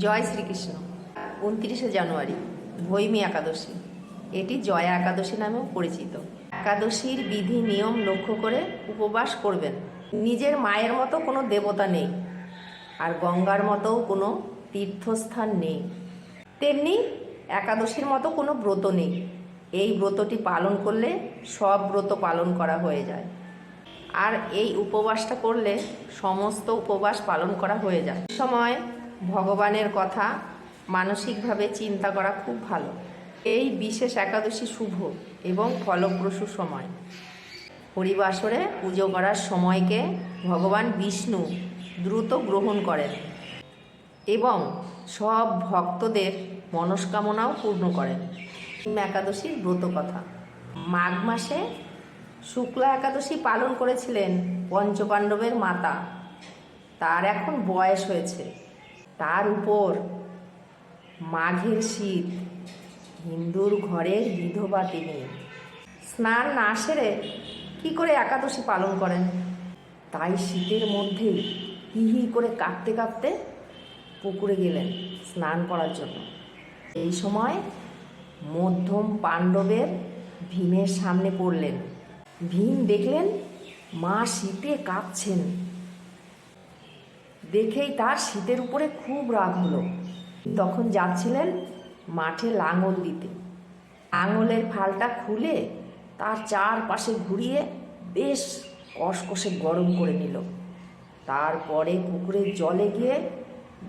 জয় শ্রীকৃষ্ণ। 29শে জানুয়ারি ভৈমী একাদশী। এটি জয়া একাদশী নামেও পরিচিত। একাদশীর বিধি নিয়ম লক্ষ্য করে উপবাস করবেন। নিজের মায়ের মতো কোনো দেবতা নেই, আর গঙ্গার মতো কোনো তীর্থস্থান নেই, তেমনি একাদশীর মতো কোনো ব্রত নেই। এই ব্রতটি পালন করলে সব ব্রত পালন করা হয়ে যায়, আর এই উপবাসটা করলে সমস্ত উপবাস পালন করা হয়ে যায়। সময় ভগবানের কথা মানসিকভাবে চিন্তা করা খুব ভালো। এই বিশেষ একাদশী শুভ এবং ফলপ্রসূ সময়। হরিবাসরে পুজো করার সময়কে ভগবান বিষ্ণু দ্রুত গ্রহণ করেন এবং সব ভক্তদের মনস্কামনাও পূর্ণ করেন। একাদশীর ব্রত কথা। মাঘ মাসে শুক্লা একাদশী পালন করেছিলেন পঞ্চপাণ্ডবের মাতা। তার এখন বয়স হয়েছে, তার উপর মাঘের শীত, হিন্দুর ঘরের বিধবা তিনি। স্নান না সেরে কী করে একাদশী পালন করেন? তাই শীতের মধ্যেই হি করে কাঁপতে কাঁপতে পুকুরে গেলেন স্নান করার জন্য। এই সময় মধ্যম পাণ্ডবের ভীমের সামনে পড়লেন। ভীম দেখলেন মা শীতে কাঁপছেন, দেখেই তার শীতের উপরে খুব রাগ হলো। তখন যাচ্ছিলেন মাঠে লাঙল দিতে। লাঙলের ফালটা খুলে তার চারপাশে ঘুরিয়ে বেশ কষকষে গরম করে নিল। তারপরে পুকুরের জলে গিয়ে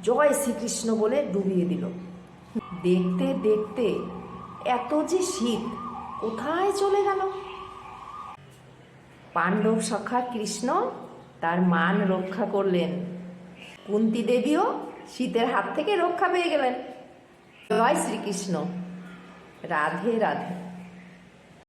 জয় শ্রীকৃষ্ণ বলে ডুবিয়ে দিল। দেখতে দেখতে এত যে শীত কোথায় চলে গেল। পাণ্ডব সখা কৃষ্ণ তার মান রক্ষা করলেন। কুন্তী দেবীও শীতের হাত থেকে রক্ষা পেয়ে গেলেন। জয় শ্রীকৃষ্ণ। রাধে রাধে।